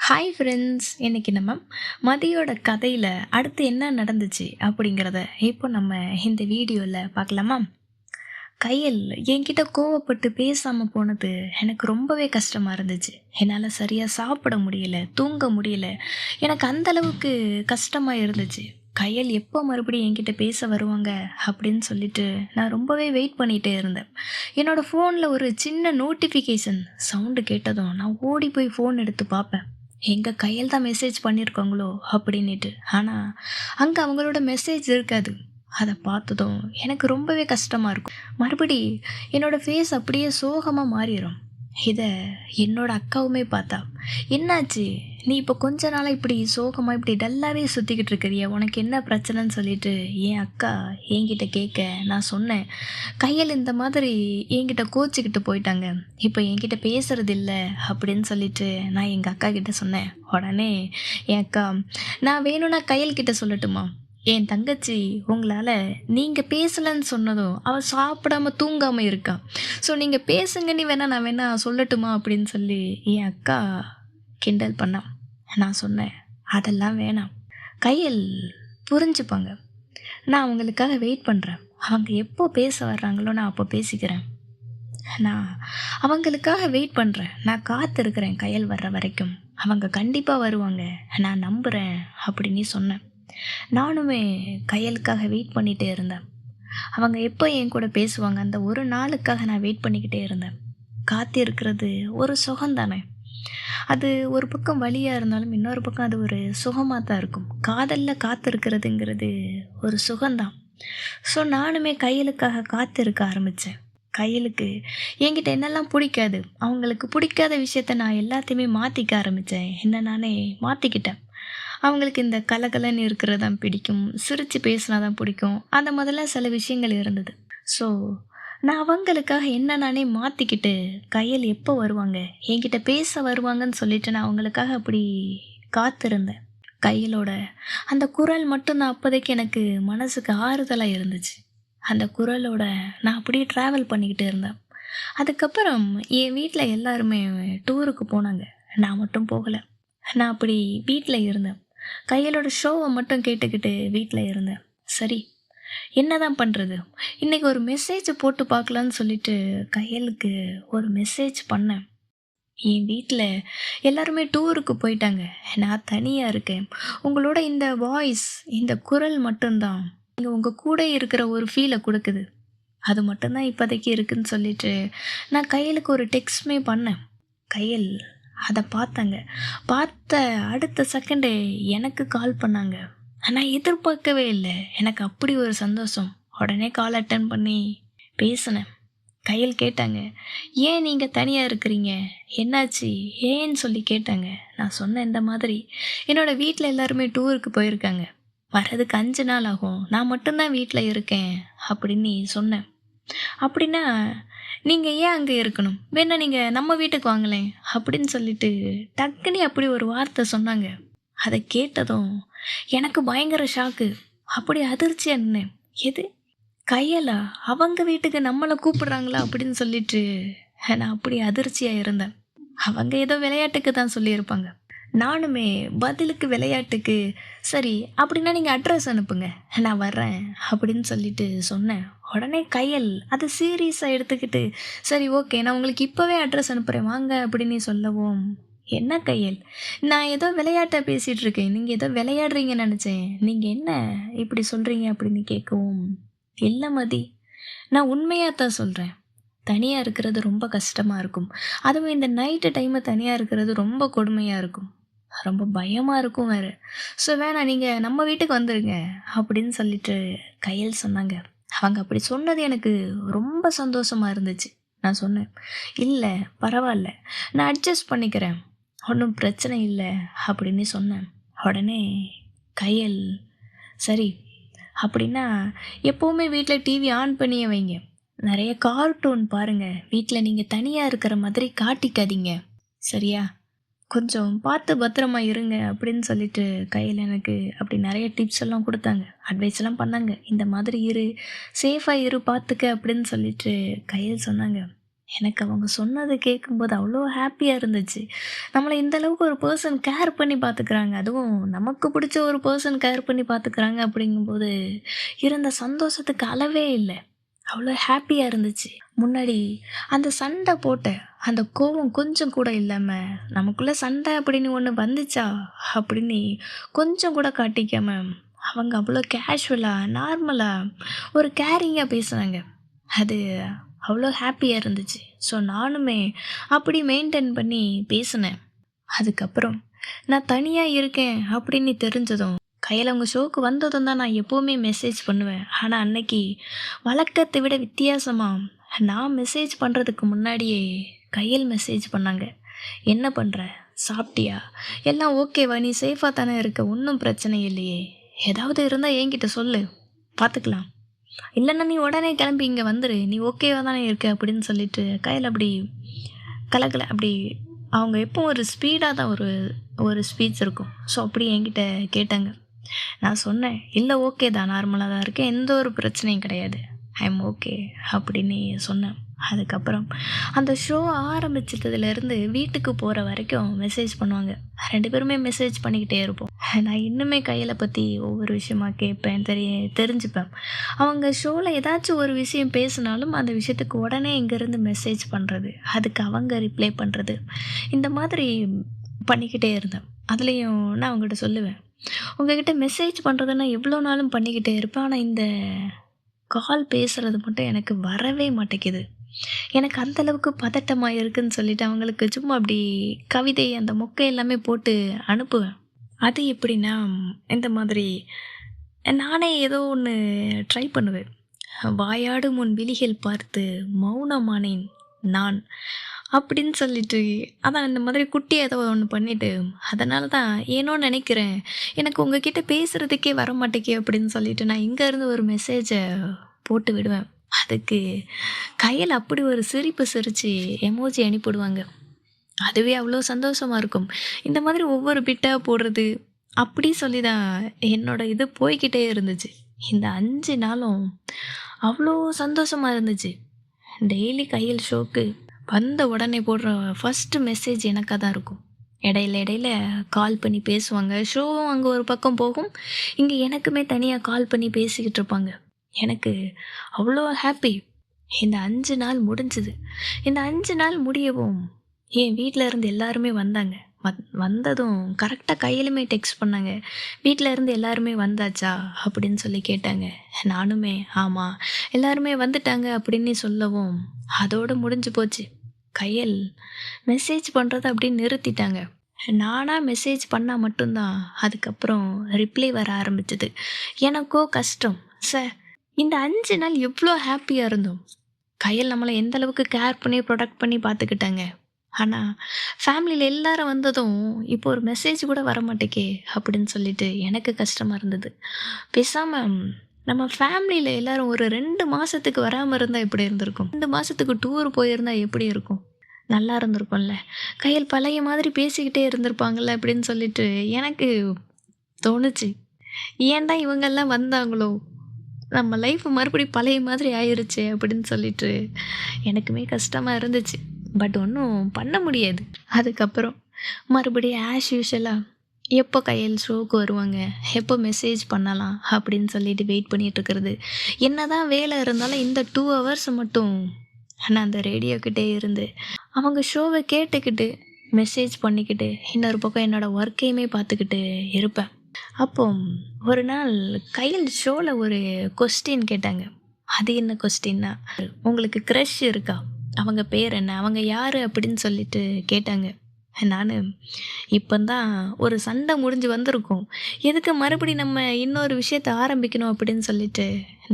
Hi friends, இன்னைக்கு நம்ம மதியோட கதையில் அடுத்து என்ன நடந்துச்சு அப்படிங்கிறத இப்போ நம்ம இந்த வீடியோவில் பார்க்கலாமா? கையல் என்கிட்ட கோவப்பட்டு பேசாமல் போனது எனக்கு ரொம்பவே கஷ்டமாக இருந்துச்சு. என்னால் சரியாக சாப்பிட முடியல, தூங்க முடியல. எனக்கு அந்த அளவுக்கு கஷ்டமாக இருந்துச்சு. கையல் எப்போ மறுபடியும் என்கிட்ட பேச வருவாங்க அப்படின்னு சொல்லிட்டு நான் ரொம்பவே வெயிட் பண்ணிகிட்டே இருந்தேன். என்னோடய ஃபோனில் ஒரு சின்ன நோட்டிஃபிகேஷன் சவுண்டு கேட்டதும் நான் ஓடி போய் ஃபோன் எடுத்து பார்ப்பேன். எங்கள் கையில் தான் மெசேஜ் பண்ணியிருக்காங்களோ அப்படின்ட்டு. ஆனால் அங்கே அவங்களோட மெசேஜ் இருக்காது. அதை பார்த்ததும் எனக்கு ரொம்பவே கஷ்டமாக இருக்கும். மறுபடி என்னோடய ஃபேஸ் அப்படியே சோகமாக மாறிடும். இதை என்னோட அக்காவுமே பார்த்தா, என்னாச்சு, நீ இப்போ கொஞ்ச நாளாக இப்படி சோகமாக இப்படி டல்லாகவே சுற்றிக்கிட்டு இருக்கிறிய, உனக்கு என்ன பிரச்சனைன்னு சொல்லிட்டு என் அக்கா என்கிட்ட கேட்க நான் சொன்னேன், கையில் இந்த மாதிரி என்கிட்ட கோச்சிக்கிட்டு போயிட்டாங்க, இப்போ என்கிட்ட பேசுறது இல்லை அப்படின்னு சொல்லிட்டு நான் எங்கள் அக்கா கிட்ட சொன்னேன். உடனே என் அக்கா, நான் வேணும்னா கையல்கிட்ட சொல்லட்டுமா, என் தங்கச்சி உங்களால் நீங்கள் பேசலைன்னு சொன்னதும் அவள் சாப்பிடாம தூங்காமல் இருக்கா, ஸோ நீங்கள் பேசுங்க, நீ நான் வேணா சொல்லட்டுமா அப்படின்னு சொல்லி என் அக்கா கிண்டல் பண்ணான். நான் சொன்னேன், அதெல்லாம் வேணாம், கையில் புரிஞ்சுப்பாங்க, நான் அவங்களுக்காக வெயிட் பண்ணுறேன், அவங்க எப்போ பேச வர்றாங்களோ நான் அப்போ பேசிக்கிறேன், நான் அவங்களுக்காக வெயிட் பண்ணுறேன், நான் காத்திருக்கிறேன் கையல் வர்ற வரைக்கும், அவங்க கண்டிப்பாக வருவாங்க, நான் நம்புகிறேன் அப்படின்னு சொன்னேன். நானுமே கையலுக்காக வெயிட் பண்ணிகிட்டே இருந்தேன். அவங்க எப்போ என் கூட பேசுவாங்க, அந்த ஒரு நாளுக்காக நான் வெயிட் பண்ணிக்கிட்டே இருந்தேன். காத்து இருக்கிறது ஒரு சுகம்தானே. அது ஒரு பக்கம் வலியாக இருந்தாலும் இன்னொரு பக்கம் அது ஒரு சுகமாக தான் இருக்கும். காதலில் காத்திருக்கிறதுங்கிறது ஒரு சுகம்தான். ஸோ நானுமே கையலுக்காக காத்திருக்க ஆரம்பித்தேன். கையலுக்கு என்கிட்ட என்னெல்லாம் பிடிக்காது, அவங்களுக்கு பிடிக்காத விஷயத்த நான் எல்லாத்தையுமே மாற்றிக்க ஆரம்பித்தேன். என்ன நானே மாற்றிக்கிட்டேன். அவங்களுக்கு இந்த கலகலன்னு இருக்கிறது தான் பிடிக்கும், சிரித்து பேசினா தான் பிடிக்கும், அந்த முதல்ல சில விஷயங்கள் இருந்தது. ஸோ நான் அவங்களுக்காக என்ன நானே மாற்றிக்கிட்டு கையில் எப்போ வருவாங்க, என்கிட்ட பேச வருவாங்கன்னு சொல்லிட்டு நான் அவங்களுக்காக அப்படி காத்திருந்தேன். கையிலோட அந்த குரல் மட்டும்தான் அப்போதைக்கு எனக்கு மனசுக்கு ஆறுதலாக இருந்துச்சு. அந்த குரலோட நான் அப்படியே ட்ராவல் பண்ணிக்கிட்டு இருந்தேன். அதுக்கப்புறம் என் வீட்டில் எல்லாருமே டூருக்கு போனாங்க, நான் மட்டும் போகலை. நான் அப்படி வீட்டில் இருந்தேன். கையலோட ஷோவை மட்டும் கேட்டுக்கிட்டு வீட்டில் இருந்தேன். சரி, என்ன தான் பண்ணுறது, இன்றைக்கி ஒரு மெசேஜ் போட்டு பார்க்கலான்னு சொல்லிட்டு கையலுக்கு ஒரு மெசேஜ் பண்ணேன். என் வீட்டில் எல்லாருமே டூருக்கு போயிட்டாங்க, நான் தனியாக இருக்கேன். உங்களோட இந்த வாய்ஸ், இந்த குரல் மட்டும்தான் நீங்கள் உங்கள் கூட இருக்கிற ஒரு ஃபீலை கொடுக்குது. அது மட்டும்தான் இப்போதைக்கு இருக்குதுன்னு சொல்லிட்டு நான் கையலுக்கு ஒரு டெக்ஸ்ட்மே பண்ணேன். கையல் அதை பார்த்தாங்க. பார்த்த அடுத்த செகண்டே எனக்கு கால் பண்ணாங்க. நான் எதிர்பார்க்கவே இல்லை. எனக்கு அப்படி ஒரு சந்தோஷம். உடனே கால் அட்டன் பண்ணி பேசினேன். கையில் கேட்டாங்க, ஏன் நீங்கள் தனியாக இருக்கிறீங்க, என்னாச்சு, ஏன்னு சொல்லி கேட்டாங்க. நான் சொன்னேன், இந்த மாதிரி என்னோடய வீட்டில் எல்லாருமே டூருக்கு போயிருக்காங்க, வர்றதுக்கு 5 நாள் ஆகும், நான் மட்டும்தான் வீட்டில் இருக்கேன் அப்படின்னு சொன்னேன். அப்படின்னா நீங்கள் ஏன் அங்கே இருக்கணும், வேணா நீங்கள் நம்ம வீட்டுக்கு வாங்களேன் அப்படின்னு சொல்லிட்டு டக்குனி அப்படி ஒரு வார்த்தை சொன்னாங்க. அதை கேட்டதும் எனக்கு பயங்கர ஷாக்கு. அப்படி அதிர்ச்சி இருந்தேன். எது, கையலா அவங்க வீட்டுக்கு நம்மளை கூப்பிடுறாங்களா அப்படின்னு சொல்லிட்டு நான் அப்படி அதிர்ச்சியாக இருந்தேன். அவங்க ஏதோ விளையாட்டுக்கு தான் சொல்லியிருப்பாங்க. நானுமே பதிலுக்கு விளையாட்டுக்கு, சரி அப்படின்னா நீங்கள் அட்ரஸ் அனுப்புங்க, நான் வர்றேன் அப்படின்னு சொல்லிட்டு சொன்னேன். உடனே கையல் அதை சீரியஸாக எடுத்துக்கிட்டு, சரி ஓகே, நான் உங்களுக்கு இப்போவே அட்ரஸ் அனுப்புகிறேன் வாங்க அப்படின்னு சொல்லவும், என்ன கையல், நான் ஏதோ விளையாட்டாக பேசிகிட்டு இருக்கேன், நீங்கள் ஏதோ விளையாடுறீங்கன்னு நினச்சேன், நீங்கள் என்ன இப்படி சொல்கிறீங்க அப்படின்னு கேட்கவும், இல்லை மதி, நான் உண்மையாக தான் சொல்கிறேன், தனியாக இருக்கிறது ரொம்ப கஷ்டமாக இருக்கும், அதுவும் இந்த நைட்டு டைமு தனியாக இருக்கிறது ரொம்ப கொடுமையாக இருக்கும், ரொம்ப பயமாக இருக்கும் வேறு. ஸோ வேணாம், நீங்கள் நம்ம வீட்டுக்கு வந்துடுங்க அப்படின்னு சொல்லிட்டு கையல் சொன்னாங்க. அவங்க அப்படி சொன்னது எனக்கு ரொம்ப சந்தோஷமாக இருந்துச்சு. நான் சொன்னேன், இல்லை பரவாயில்ல, நான் அட்ஜஸ்ட் பண்ணிக்கிறேன், ஒன்றும் பிரச்சனை இல்லை அப்படின்னு சொன்னேன். உடனே கையல், சரி அப்படின்னா எப்போவுமே வீட்டில் டிவி ஆன் பண்ணியே வைங்க, நிறைய கார்ட்டூன் பாருங்கள், வீட்டில் நீங்கள் தனியாக இருக்கிற மாதிரி காட்டிக்காதீங்க, சரியா, கொஞ்சம் பார்த்து பத்திரமா இருங்க அப்படின்னு சொல்லிட்டு கையில் எனக்கு அப்படி நிறைய டிப்ஸ் எல்லாம் கொடுத்தாங்க, அட்வைஸ் எல்லாம் பண்ணாங்க. இந்த மாதிரி இரு, சேஃபாக இரு, பார்த்துக்க அப்படின்னு சொல்லிட்டு கையில் சொன்னாங்க. எனக்கு அவங்க சொன்னது கேட்கும்போது அவ்வளோ ஹாப்பியாக இருந்துச்சு. நம்மள இந்த அளவுக்கு ஒரு பெர்சன் கேர் பண்ணி பார்த்துக்கிறாங்க. அதுவும் நமக்கு பிடிச்ச ஒரு பெர்சன் கேர் பண்ணி பார்த்துக்கிறாங்க அப்படிங்கும்போது, இருந்த சந்தோஷத்துக்கு அளவே இல்ல. அவ்வளோ ஹாப்பியா இருந்துச்சு. முன்னாடி அந்த சண்டை போட்ட அந்த கோவம் கொஞ்சம் கூட இல்லாம, நமக்குள்ள சண்டை அப்படின்னு ஒண்ணு வந்துச்சா அப்படின்னு கொஞ்சம் கூட காட்டிக்காம, அவங்க அவ்வளோ கேஷுவலா, நார்மலா, ஒரு கேரிங்கா பேசுனாங்க. அது அவ்வளோ ஹாப்பியா இருந்துச்சு. ஸோ நானுமே அப்படி மெயின்டெயின் பண்ணி பேசினேன். அதுக்கப்புறம் நான் தனியா இருக்கேன் அப்படின்னு தெரிஞ்சதும், கையில அவங்க ஷோக்கு வந்ததும் தான் நான் எப்பவுமே மெசேஜ் பண்ணுவேன். ஆனா அன்னைக்கு வழக்கத்தை விட வித்தியாசமா, நான் மெசேஜ் பண்றதுக்கு முன்னாடியே கையல் மெசேஜ் பண்ணாங்க. "என்ன பண்ற? சாப்பிட்டியா? எல்லாம் ஓகேவா? நீ சேஃபா தானே இருக்க? ஒண்ணும் பிரச்சனை இல்லையே! ஏதாவது இருந்தா என்கிட்ட சொல்லு. பார்த்துக்கலாம். இல்லன்னா நீ உடனே கிளம்பி இங்க வந்துரு. நீ ஓகேவா தானே இருக்க?" அப்படின்னு சொல்லிட்டு கையில அப்படி கலகல அப்படி அவங்க எப்பவும் ஒரு ஸ்பீடா தான் ஒரு ஒரு ஸ்பீச் இருக்கும். ஸோ அப்படி என்கிட்ட கேட்டாங்க. நான் சொன்னேன், "இல்ல ஓகே தான். நார்மலா தான் இருக்கேன். எந்த ஒரு பிரச்சனையும் கிடையாது. ஐ அம் ஓகே" அப்படின்னு சொன்னேன். அதுக்கப்புறம் அந்த ஷோ ஆரம்பிச்சதுலேருந்து வீட்டுக்கு போற வரைக்கும் மெசேஜ் பண்ணுவாங்க. 2 பேருமே மெசேஜ் பண்ணிக்கிட்டே இருப்போம். நான் இன்னுமே கையல பத்தி ஒவ்வொரு விஷயமா கேட்பேன், தெரிஞ்சுப்பேன். அவங்க ஷோல ஏதாச்சும் ஒரு விஷயம் பேசினாலும், அந்த விஷயத்துக்கு உடனே இங்கேருந்து மெசேஜ் பண்றது, அதுக்கு அவங்க ரிப்ளை பண்றது, இந்த மாதிரி பண்ணிக்கிட்டே இருந்தேன். அதுலயும் நான் அவங்ககிட்ட சொல்லுவேன், உங்ககிட்ட மெசேஜ் பண்ணுறதுன்னா எவ்வளோ நாளும் பண்ணிக்கிட்டே இருப்பேன். ஆனா, இந்த கால் பேசுறது மட்டும் எனக்கு வரவே மாட்டேங்குது. எனக்கு அந்த அளவுக்கு பதட்டமா இருக்குன்னு சொல்லிட்டு அவங்களுக்கு சும்மா அப்படி கவிதை அந்த மொக்கை எல்லாமே போட்டு அனுப்புவேன். அது எப்படின்னா, இந்த மாதிரி நானே ஏதோ ஒண்ணு ட்ரை பண்ணுவேன். "வாயாடும் உன் விழிகள் பார்த்து மௌனமானேன் நான்" அப்படின்னு சொல்லிட்டு, அதான் இந்த மாதிரி குட்டியா ஏதோ ஒண்ணு பண்ணிட்டு, அதனால தான் ஏனோ நெனைக்கிறேன், எனக்கு உங்ககிட்ட பேசுறதுக்கே வரமாட்டேக்கே அப்படின்னு சொல்லிட்டு, நான் இங்கேருந்து ஒரு மெசேஜ போட்டு விடுவேன். அதுக்கு கையில அப்படி ஒரு சிரிப்பு சிரிச்சு எமோஜி அனுப்பிடுவாங்க. அதுவே அவ்வளோ சந்தோஷமா இருக்கும். இந்த மாதிரி ஒவ்வொரு பிட்டா போடுறது, அப்படி சொல்லி தான் என்னோட இது போய்க்கிட்டே இருந்துச்சு. இந்த 5 நாளும் அவ்வளோ சந்தோஷமா இருந்துச்சு. டெய்லி கையல் ஷோக்கு வந்த உடனே போடுற ஃபர்ஸ்ட் மெசேஜ் எனக்கா தான் இருக்கும். இடையில இடையில கால் பண்ணி பேசுவாங்க. ஷோவும் அங்கே ஒரு பக்கம் போகும். இங்கே எனக்குமே தனியாக கால் பண்ணி பேசிக்கிட்டு இருப்பாங்க. எனக்கு அவ்வளோ ஹாப்பி. இந்த 5 நாள் முடிஞ்சுது. இந்த 5 நாள் முடியவும் என் வீட்ல இருந்து எல்லாருமே வந்தாங்க. வந்ததும் கரெக்ட்டா கையிலுமே டெக்ஸ்ட் பண்ணாங்க. "வீட்ல இருந்து எல்லாருமே வந்தாச்சா?" அப்படின்னு சொல்லி கேட்டாங்க. நானுமே, "ஆமா, எல்லாருமே வந்துட்டாங்க" அப்படின்னு சொல்லவும், அதோட முடிஞ்சு போச்சு. கையல் மெசேஜ் பண்றத அப்படியே நிறுத்திட்டாங்க. நானா மெசேஜ் பண்ணா மட்டும் தான் அதுக்கப்புறம் ரிப்ளை வர ஆரம்பிச்சது. எனக்கோ கஷ்டம். இந்த 5 நாள் எவ்ளோ ஹாப்பியா இருந்தோம். கையல் நம்மள எந்த அளவுக்கு கேர் பண்ணி, புரொடெக்ட் பண்ணி பார்த்துக்கிட்டாங்க. ஆனா, ஃபேமிலில எல்லாரும் வந்ததும், இப்போ ஒரு மெசேஜ் கூட வரமாட்டேக்கே! அப்படின்னு சொல்லிட்டு எனக்கு கஷ்டமா இருந்தது. பேசாம நம்ம ஃபேமிலில எல்லாரும் ஒரு 2 மாசத்துக்கு வராம இருந்தா எப்படி இருந்திருக்கும்? 2 மாசத்துக்கு டூர் போயிருந்தா எப்படி இருக்கும்? நல்லா இருந்திருக்கும்ல. கையல் பழைய மாதிரி பேசிக்கிட்டே இருந்திருப்பாங்கல்ல அப்படின்னு சொல்லிட்டு எனக்கு தோணுச்சு. ஏன் தான் இவங்கெல்லாம் வந்தாங்களோ? நம்ம லைஃப் மறுபடியும் பழைய மாதிரி ஆயிருச்சே அப்படின்னு சொல்லிட்டு எனக்குமே கஷ்டமா இருந்துச்சு. பட் ஒன்றும் பண்ண முடியாது. அதுக்கப்புறம் மறுபடியும் ஆஸ் யூஷுவலா எப்போ கையல் ஷோக்கு வருவாங்க, எப்போ மெசேஜ் பண்ணலாம் அப்படின்னு சொல்லிட்டு வெயிட் பண்ணிட்டு இருக்கிறது. என்னதான் வேலை இருந்தாலும் இந்த 2 ஹவர்ஸ் மட்டும் நான் அந்த ரேடியோக்கிட்டே இருந்து அவங்க ஷோவை கேட்டுக்கிட்டு, மெசேஜ் பண்ணிக்கிட்டு, இன்னொரு பக்கம் என்னோட ஒர்க்கையுமே பார்த்துக்கிட்டு இருப்பேன். அப்போ ஒரு நாள் கையல் ஷோல ஒரு கொஸ்டின் கேட்டாங்க. அது என்ன கொஸ்டின்னா, "உங்களுக்கு க்ரஷ் இருக்கா? அவங்க பேர் என்ன? அவங்க யாரு?" அப்படின்னு சொல்லிட்டு கேட்டாங்க. நானு இப்பந்தான் ஒரு சண்டை முடிஞ்சு வந்திருக்கும். எதுக்கு மறுபடியும் நம்ம இன்னொரு விஷயத்த ஆரம்பிக்கணும் அப்படின்னு சொல்லிட்டு,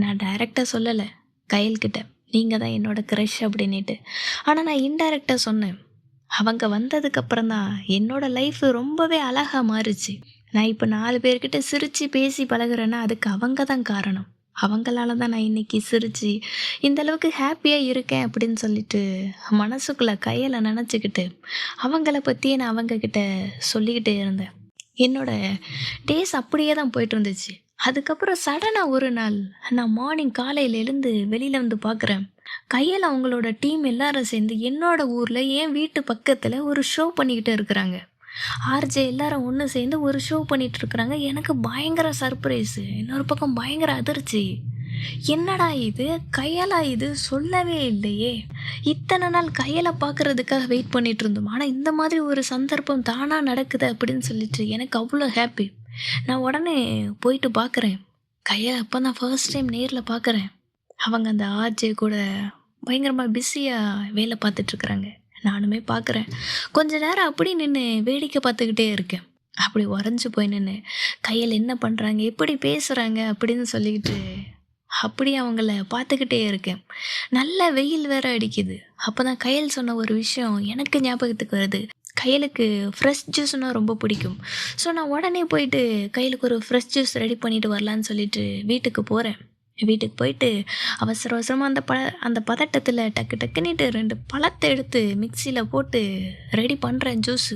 நான் டைரக்ட்டா சொல்லல கையல்கிட்ட. "நீங்க தான் என்னோட க்ரஷ்" அப்படின்னிட்டு. ஆனா நான் இன்டைரக்ட்டா சொன்னேன். அவங்க வந்ததுக்கு அப்புறம் தான் என்னோட லைஃப் ரொம்பவே அழகா மாறுச்சு. நான் இப்ப 4 பேர்கிட்ட சிரிச்சு பேசி பழகுறேன்னா, அதுக்கு அவங்க தான் காரணம். அவங்களால தான் நான் இன்னைக்கு சிரிச்சு, இந்த அளவுக்கு ஹாப்பியா இருக்கேன் அப்படின்னு சொல்லிட்டு, மனசுக்குள்ள கையில நெனச்சுக்கிட்டு, அவங்கள பத்தியே நான் அவங்க கிட்ட சொல்லிக்கிட்டே இருந்தேன். என்னோட டேஸ் அப்படியே தான் போயிட்டு இருந்துச்சு. அதுக்கப்புறம் சடனா ஒரு நாள், நான் மார்னிங் காலையில எழுந்து வெளியில வந்து பார்க்குறேன். கையல் அவங்களோட டீம் எல்லாரும் சேர்ந்து என்னோட ஊரில் என் வீட்டு பக்கத்தில் ஒரு ஷோ பண்ணிக்கிட்டு இருக்கிறாங்க. ஆர்ஜே எல்லாரும் ஒன்று சேர்ந்து ஒரு ஷோ பண்ணிட்டு இருக்கிறாங்க. எனக்கு பயங்கர சர்ப்ரைஸு, இன்னொரு பக்கம் பயங்கர அதிர்ச்சி. என்னடா இது, கையலா இது, சொல்லவே இல்லையே. இத்தனை நாள் கையலை பார்க்கறதுக்காக வெயிட் பண்ணிட்டு இருந்தோம். ஆனால் இந்த மாதிரி ஒரு சந்தர்ப்பம் தானாக நடக்குது அப்படின்னு சொல்லிட்டு எனக்கு அவ்வளோ ஹாப்பி. நான் உடனே போயிட்டு பார்க்குறேன். கையலை அப்போ தான் ஃபர்ஸ்ட் டைம் நேரில் பார்க்குறேன். அவங்க அந்த ஆர்ஜே கூட பயங்கரமாக பிஸியாக வேலை பார்த்துட்ருக்குறாங்க. நானுமே பார்க்குறேன். கொஞ்ச நேரம் அப்படி நின்று வேடிக்கை பார்த்துக்கிட்டே இருக்கேன். அப்படி உறைஞ்சு போய் நின்று கையில் என்ன பண்ணுறாங்க, எப்படி பேசுகிறாங்க அப்படின்னு சொல்லிக்கிட்டு அப்படியே அவங்கள பார்த்துக்கிட்டே இருக்கேன். நல்ல வெயில் வேற அடிக்குது. அப்போ தான் கையல் சொன்ன ஒரு விஷயம் எனக்கு ஞாபகத்துக்கு வருது. கையலுக்கு ஃப்ரெஷ் ஜூஸ்னால் ரொம்ப பிடிக்கும். ஸோ நான் உடனே போயிட்டு கையலுக்கு ஒரு ஃப்ரெஷ் ஜூஸ் ரெடி பண்ணிட்டு வரலான்னு சொல்லிட்டு வீட்டுக்கு போகிறேன். வீட்டுக்கு போயிட்டு அவசர அவசரமாக அந்த பதட்டத்தில் டக்கு டக்குன்னுட்டு 2 பழத்தை எடுத்து மிக்சியில் போட்டு ரெடி பண்ணுறேன் ஜூஸு.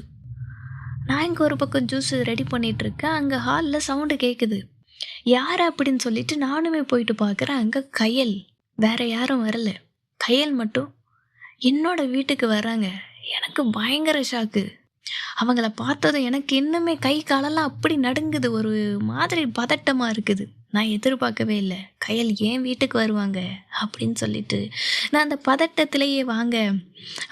நான் இங்கே ஒரு பக்கம் ஜூஸு ரெடி பண்ணிகிட்ருக்கேன். அங்கே ஹாலில் சவுண்டு கேட்குது. யார் அப்படின்னு சொல்லிட்டு நானுமே போயிட்டு பார்க்குறேன். அங்கே கையல், வேற யாரும் வரல. கையல் மட்டும் என்னோட வீட்டுக்கு வராங்க. எனக்கு பயங்கர ஷாக்கு. அவங்கள பார்த்ததும் எனக்கு இன்னுமே கை காலெல்லாம் அப்படி நடுங்குது. ஒரு மாதிரி பதட்டமாக இருக்குது. நான் எதிர்பார்க்கவே இல்லை கையல் ஏன் வீட்டுக்கு வருவாங்க அப்படின்னு சொல்லிட்டு. நான் அந்த பதட்டத்திலேயே வாங்க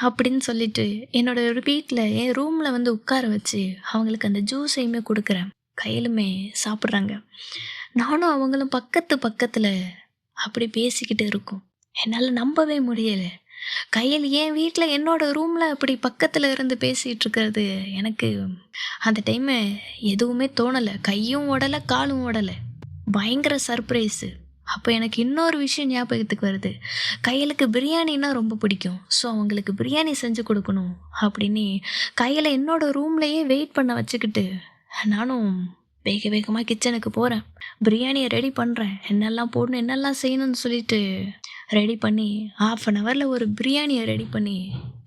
அப்படின்னு சொல்லிட்டு என்னோட ஒரு வீட்டில் என் ரூமில் வந்து உட்கார வச்சு அவங்களுக்கு அந்த ஜூஸையுமே கொடுக்குறேன். கையலுமே சாப்பிட்றாங்க. நானும் அவங்களும் பக்கத்தில் அப்படி பேசிக்கிட்டு இருக்கோம். என்னால் நம்பவே முடியலை. கையல் என் வீட்டில் என்னோட ரூமில் அப்படி பக்கத்தில் இருந்து பேசிகிட்டு இருக்கிறது எனக்கு அந்த டைமு எதுவுமே தோணலை. கையும் ஓடலை, காலும் ஓடலை. பயங்கர சர்ப்ரைஸு. அப்போ எனக்கு இன்னொரு விஷயம் ஞாபகத்துக்கு வருது. கையலுக்கு பிரியாணின்னா ரொம்ப பிடிக்கும். ஸோ அவங்களுக்கு பிரியாணி செஞ்சு கொடுக்கணும் அப்படின்னு கையில் என்னோட ரூம்லையே வெயிட் பண்ண வச்சுக்கிட்டு நானும் வேகமாக கிச்சனுக்கு போகிறேன். பிரியாணியை ரெடி பண்ணுறேன். என்னெல்லாம் போடணும், என்னெல்லாம் செய்யணும்னு சொல்லிட்டு ரெடி பண்ணி 1/2 ஹவரில் ஒரு பிரியாணியை ரெடி பண்ணி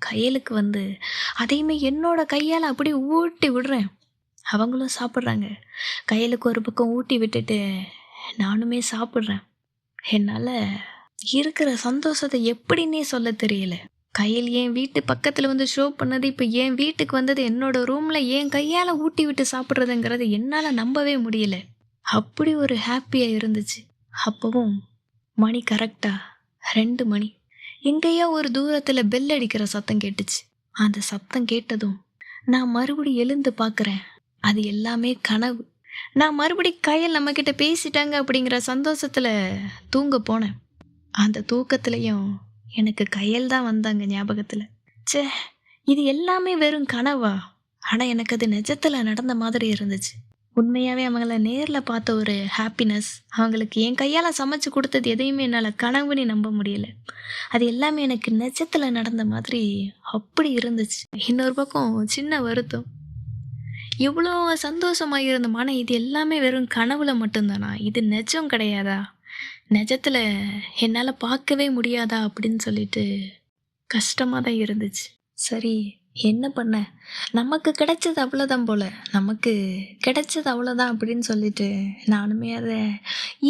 கையலுக்கு வந்து அதையுமே என்னோட கையால் அப்படியே ஊட்டி விடுறேன். அவங்களும் சாப்பிட்றாங்க. கையலுக்கு ஒரு பக்கம் ஊட்டி விட்டுட்டு நானுமே சாப்பிட்றேன். என்னால் இருக்கிற சந்தோஷத்தை எப்படின்னே சொல்ல தெரியல. கையில் என் வீட்டு பக்கத்தில் வந்து ஷோ பண்ணது, இப்போ என் வீட்டுக்கு வந்தது, என்னோட ரூமில் என் கையால் ஊட்டி விட்டு சாப்பிட்றதுங்கிறது என்னால் நம்பவே முடியல. அப்படி ஒரு ஹாப்பியாக இருந்துச்சு. அப்போவும் மணி கரெக்டாக 2 மணி. எங்கேயோ ஒரு தூரத்தில் பெல் அடிக்கிற சத்தம் கேட்டுச்சு. அந்த சத்தம் கேட்டதும் நான் மறுபடியும் எழுந்து பார்க்குறேன். அது எல்லாமே கனவு. நான் மறுபடியும் கையல் நம்மக்கிட்ட பேசிட்டாங்க அப்படிங்கிற சந்தோஷத்தில் தூங்க போனேன். அந்த தூக்கத்துலேயும் எனக்கு கையல் தான் வந்தாங்க ஞாபகத்தில். ச்சே, இது எல்லாமே வெறும் கனவா? ஆனால் எனக்கு அது நிஜத்தில் நடந்த மாதிரி இருந்துச்சு. உண்மையாகவே அவங்கள நேரில் பார்த்த ஒரு ஹாப்பினஸ், அவங்களுக்கு என் கையால் சமைச்சு கொடுத்தது எதையுமே என்னால் கனவுன்னு நம்ப முடியலை. அது எல்லாமே எனக்கு நிஜத்தில் நடந்த மாதிரி அப்படி இருந்துச்சு. இன்னொரு பக்கம் சின்ன வருத்தம். இவ்வளோ சந்தோஷமாக இருந்த மனம் இது எல்லாமே வெறும் கனவுல மட்டும்தானா? இது நிஜம் கிடையாதா? நிஜத்தில் என்னால் பார்க்கவே முடியாதா அப்படின்னு சொல்லிட்டு கஷ்டமாக தான் இருந்துச்சு. சரி, என்ன பண்ண, நமக்கு கிடைச்சது அவ்வளோதான் போல், நமக்கு கிடைச்சது அவ்வளோதான் அப்படின்னு சொல்லிட்டு நானுமே அதை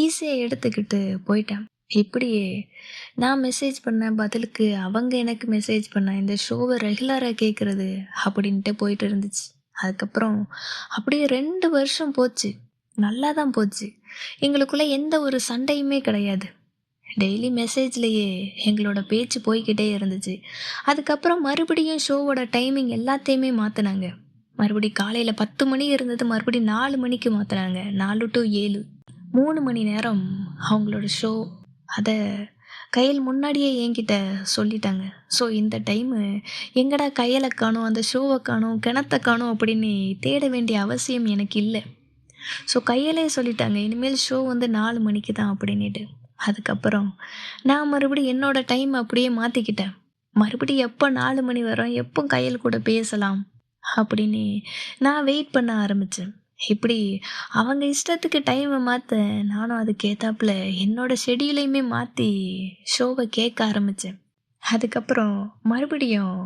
ஈஸியாக எடுத்துக்கிட்டு போயிட்டேன். இப்படி நான் மெசேஜ் பண்ண பதிலுக்கு அவங்க எனக்கு மெசேஜ் பண்ண, இந்த ஷோவை ரெகுலராக கேட்குறது அப்படின்ட்டு போயிட்டு இருந்துச்சு. அதுக்கப்புறம் அப்படியே 2 வருஷம் போச்சு. நல்லா தான் போச்சு. எங்களுக்குள்ளே எந்த ஒரு சண்டையுமே கிடையாது. டெய்லி மெசேஜ்லேயே எங்களோட பேச்சு போய்கிட்டே இருந்துச்சு. அதுக்கப்புறம் மறுபடியும் ஷோவோட டைமிங் எல்லாத்தையுமே மாற்றினாங்க. மறுபடியும் காலையில் 10 மணி இருந்தது, மறுபடியும் 4 மணிக்கு மாற்றினாங்க. 4 to 7, 3 மணி நேரம் அவங்களோட ஷோ. அதை கையல் முன்னாடியே என்கிட்ட சொல்லிட்டாங்க. ஸோ இந்த டைமு எங்கடா கையலை காணோம், அந்த ஷோவை காணோம், கிணத்தை காணோம் அப்படின்னு தேட வேண்டிய அவசியம் எனக்கு இல்லை. ஸோ கையலே சொல்லிட்டாங்க, இனிமேல் ஷோ வந்து 4 மணிக்கு தான் அப்படின்ட்டு. அதுக்கப்புறம் நான் மறுபடியும் என்னோட டைம் அப்படியே மாற்றிக்கிட்டேன். மறுபடியும் எப்போ 4 மணி வரும், எப்போ கையல் கூட பேசலாம் அப்படின்னு நான் வெயிட் பண்ண ஆரம்பித்தேன். இப்படி அவங்க இஷ்டத்துக்கு டைமை மாற்ற நானும் அதுக்கு ஏற்றாப்புல என்னோடய ஷெடியூலையுமே மாற்றி ஷோவை கேட்க ஆரம்பித்தேன். அதுக்கப்புறம் மறுபடியும்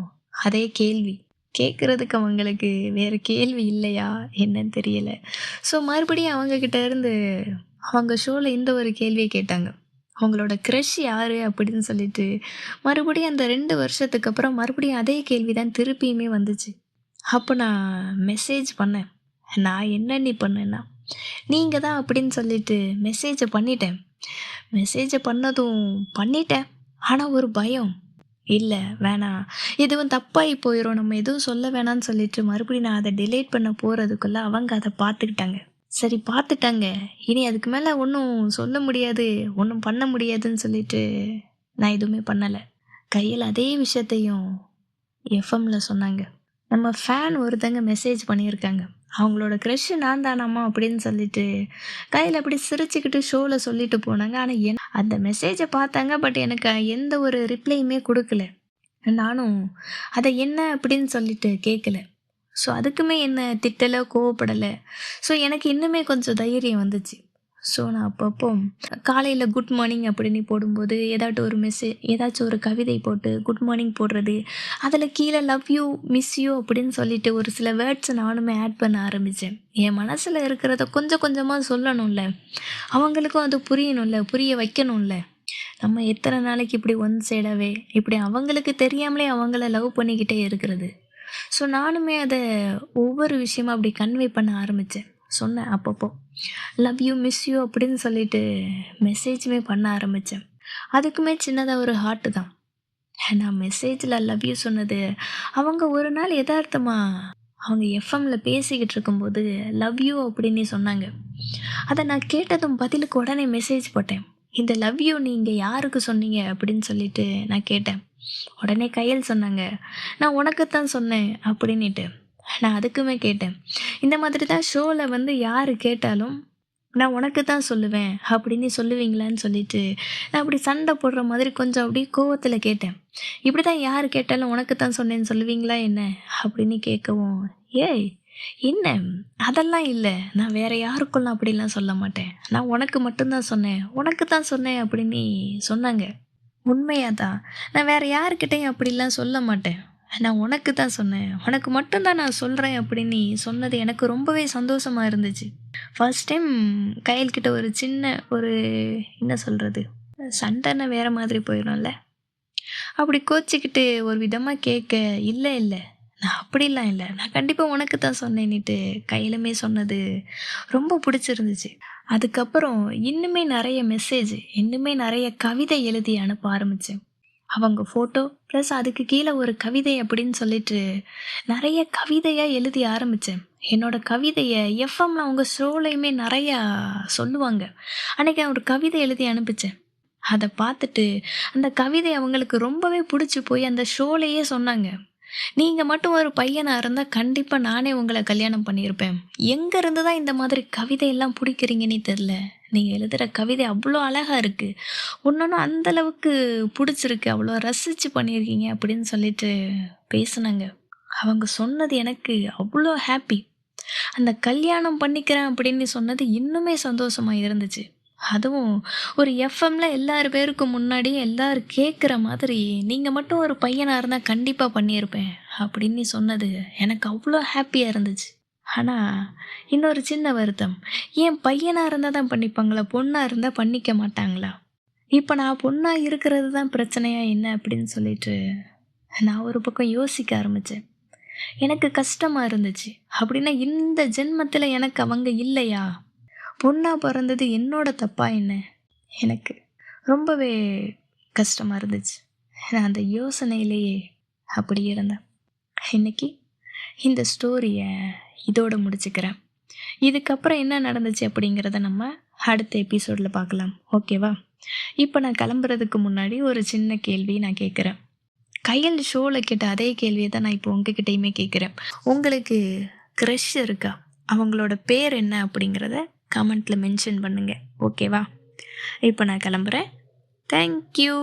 அதே கேள்வி கேட்குறதுக்கு அவங்களுக்கு வேறு கேள்வி இல்லையா என்னன்னு தெரியலை. ஸோ மறுபடியும் அவங்கக்கிட்ட இருந்து அவங்க ஷோவில் இந்த ஒரு கேள்வியை கேட்டாங்க. அவங்களோட க்ரஷ் யாரு அப்படின்னு சொல்லிட்டு மறுபடியும் அந்த 2 வருஷத்துக்கு அப்புறம் மறுபடியும் அதே கேள்வி தான் திருப்பியுமே வந்துச்சு. அப்போ நான் மெசேஜ் பண்ணேன். நான் என்ன நீ பண்ணேன்னா, நீங்க தான் அப்படின்னு சொல்லிட்டு மெசேஜ பண்ணிட்டேன். மெசேஜ பண்ணதும் பண்ணிட்டேன். ஆனா ஒரு பயம். இல்ல வேணாம். எதுவும் தப்பாயி போயிரும். நம்ம எதுவும் சொல்ல வேணான்னு சொல்லிட்டு மறுபடியும் நான் அத டிலீட் பண்ண போறதுக்குள்ள அவங்க அத பார்த்துக்கிட்டாங்க. சரி பார்த்துட்டாங்க. இனி அதுக்கு மேல ஒண்ணும் சொல்ல முடியாது, ஒண்ணும் பண்ண முடியாதுன்னு சொல்லிட்டு நான் எதுவுமே பண்ணல. கையில அதே விஷயத்தையும் எஃப்எம்ல சொன்னாங்க. நம்ம ஃபேன் ஒருத்தங்க மெசேஜ் பண்ணியிருக்காங்க. அவங்களோட க்ரஷ் நான் தானாம்மா அப்படின்னு சொல்லிட்டு, கையில அப்படி சிரிச்சுக்கிட்டு ஷோல சொல்லிட்டு போனாங்க. ஆனா அந்த மெசேஜ பார்த்தாங்க. பட் எனக்கு எந்த ஒரு ரிப்ளையுமே குடுக்கல. நானும் அத என்ன அப்படின்னு சொல்லிட்டு கேட்கல. ஸோ அதுக்குமே என்ன திட்டல, கோவப்படல. ஸோ எனக்கு இன்னுமே கொஞ்சம் தைரியம் வந்துச்சு. ஸோ நான் அப்பப்போ காலையில குட் மார்னிங் அப்படின்னு போடும்போது ஏதாச்சும் ஒரு கவிதை போட்டு குட் மார்னிங் போடுறது. அதில் கீழே லவ் யூ, மிஸ் யூ அப்படின்னு சொல்லிட்டு ஒரு சில வேர்ட்ஸை நானுமே ஆட் பண்ண ஆரம்பித்தேன். என் மனசில் இருக்கிறத கொஞ்சம் கொஞ்சமாக சொல்லணும்ல. அவங்களுக்கும் அது புரியணும்ல, புரிய வைக்கணும்ல. நம்ம எத்தனை நாளைக்கு இப்படி ஒன் சைடாகவே இப்படி அவங்களுக்கு தெரியாமலே அவங்கள லவ் பண்ணிக்கிட்டே இருக்கிறது. ஸோ நானுமே அத ஒவ்வொரு விஷயமா அப்படி கன்வே பண்ண ஆரம்பிச்சேன். சொன்னேன் அப்பப்போ. லவ் யூ, மிஸ் யூ அப்படின்னு சொல்லிட்டு மெசேஜுமே பண்ண ஆரம்பிச்சேன். அதுக்குமே சின்னதா ஒரு ஹார்ட்டு தான். நான் மெசேஜில லவ் யூ சொன்னது, அவங்க ஒரு நாள் எதார்த்தமா அவங்க எஃப்எம்ல பேசிக்கிட்டு இருக்கும்போது லவ் யூ அப்படின்னு சொன்னாங்க. அத நான் கேட்டதும் பதிலுக்கு உடனே மெசேஜ் போட்டேன். இந்த லவ் யூ நீங்க யாருக்கு சொன்னீங்க அப்படின்னு சொல்லிட்டு நான் கேட்டேன். உடனே கையல் சொன்னாங்க, நான் உனக்கு தான் சொன்னேன் அப்படின்னிட்டு. நான் அதுக்குமே கேட்டேன். இந்த மாதிரி தான் ஷோல வந்து யாரு கேட்டாலும், நான் உனக்கு தான் சொல்லுவேன் அப்படின்னு சொல்லுவீங்களான்னு சொல்லிட்டு, நான் அப்படி சண்டை போடுற மாதிரி கொஞ்சம் அப்படியே கோவத்துல கேட்டேன். இப்படி தான் யாரு கேட்டாலும் உனக்கு தான் சொன்னேன்னு சொல்லுவீங்களா என்ன? அப்படின்னு கேட்கவும், ஏய் என்ன? அதெல்லாம் இல்ல. நான் வேற யாருக்கும்லாம் அப்படிலாம் சொல்ல மாட்டேன். நான் உனக்கு மட்டும் தான் சொன்னேன். உனக்கு தான் சொன்னேன் அப்படின்னு சொன்னாங்க. உண்மையா தான். நான் வேற யார்கிட்டயும் அப்படிலாம் சொல்ல மாட்டேன். நான் உனக்கு தான் சொன்னேன். உனக்கு மட்டும் தான் நான் சொல்றேன் அப்படின்னு நீ சொன்னது எனக்கு ரொம்பவே சந்தோஷமா இருந்துச்சு. ஃபர்ஸ்ட் டைம் கையல்கிட்ட ஒரு சின்ன ஒரு என்ன சொல்றது? சண்டைன்னா வேற மாதிரி போயிரும்ல. அப்படி கோச்சிக்கிட்டு ஒரு விதமா கேட்க, இல்ல இல்ல. நான் அப்படிலாம் இல்ல. நான் கண்டிப்பா உனக்கு தான் சொன்னேன்னிட்டு கையிலுமே சொன்னது ரொம்ப பிடிச்சிருந்துச்சு. அதுக்கப்புறம் இன்னுமே நெறைய மெசேஜ், இன்னுமே நெறைய கவிதை எழுதி அனுப்ப ஆரம்பிச்சேன். அவங்க ஃபோட்டோ ப்ளஸ் அதுக்கு கீழே ஒரு கவிதை அப்படின்னு சொல்லிட்டு நெறைய கவிதையா எழுதி ஆரம்பிச்சேன். என்னோட கவிதைய எஃப்எம்ல அவங்க ஷோலயுமே நெறையா சொல்லுவாங்க. அன்னைக்கு நான் ஒரு கவிதை எழுதி அனுப்பிச்சேன். அத பார்த்துட்டு அந்த கவிதை அவங்களுக்கு ரொம்பவே புடிச்சு போய் அந்த ஷோலயே சொன்னாங்க. நீங்க மட்டும் ஒரு பையனா இருந்தா கண்டிப்பா நானே உங்கள கல்யாணம் பண்ணியிருப்பேன். எங்க இருந்து தான் இந்த மாதிரி கவிதையெல்லாம் புடிக்கிறீங்கன்னே தெரியல. நீங்க எழுதுற கவிதை அவ்ளோ அழகா இருக்கு. ஒன்னொன்னும் அந்த அளவுக்கு புடிச்சிருக்கு. அவ்ளோ ரசிச்சு பண்ணியிருக்கீங்க அப்படின்னு சொல்லிட்டு பேசுனாங்க. அவங்க சொன்னது எனக்கு அவ்ளோ ஹாப்பி. அந்த கல்யாணம் பண்ணிக்கிறேன் அப்படின்னு சொன்னது இன்னுமே சந்தோஷமா இருந்துச்சு. அதுவும் ஒரு எஃப்எம்ல எல்லார் பேருக்கும் முன்னாடி எல்லாரும் கேட்குற மாதிரி, "நீங்க மட்டும் ஒரு பையனா இருந்தா கண்டிப்பா பண்ணியிருப்பேன்." அப்படின்னு சொன்னது எனக்கு அவ்ளோ ஹாப்பியா இருந்துச்சு. ஆனா, இன்னொரு சின்ன வருத்தம். ஏன் பையனா இருந்தா தான் பண்ணிப்பாங்களா? பொண்ணா இருந்தா பண்ணிக்க மாட்டாங்களா? இப்ப நான் பொண்ணா இருக்கிறது தான் பிரச்சனையா என்ன அப்படின்னு சொல்லிட்டு, நான் ஒரு பக்கம் யோசிக்க ஆரம்பிச்சேன். எனக்கு கஷ்டமா இருந்துச்சு. அப்படின்னா இந்த ஜென்மத்தில எனக்கு அவங்க இல்லையா? பொண்ணா பொறந்தது என்னோட தப்பா என்ன? எனக்கு ரொம்பவே கஷ்டமா இருந்துச்சு. நான் அந்த யோசனையிலேயே அப்படி இருந்தேன். இன்னைக்கு இந்த ஸ்டோரிய இதோட முடிச்சுக்கிறேன். இதுக்கப்புறம் என்ன நடந்துச்சு அப்படிங்கிறத நம்ம அடுத்த எபிசோட்ல பார்க்கலாம். ஓகேவா? இப்போ நான் கிளம்புறதுக்கு முன்னாடி ஒரு சின்ன கேள்வி நான் கேட்குறேன். கையல் ஷோல கேட்ட அதே கேள்விய தான் நான் இப்போ உங்ககிட்டயுமே கேட்குறேன். உங்களுக்கு க்ரஷ் இருக்கா? அவங்களோட பேர் என்ன அப்படிங்கிறத கமெண்ட்ல மென்ஷன் பண்ணுங்க. ஓகேவா? இப்போ நான் கிளம்புறேன். Thank you.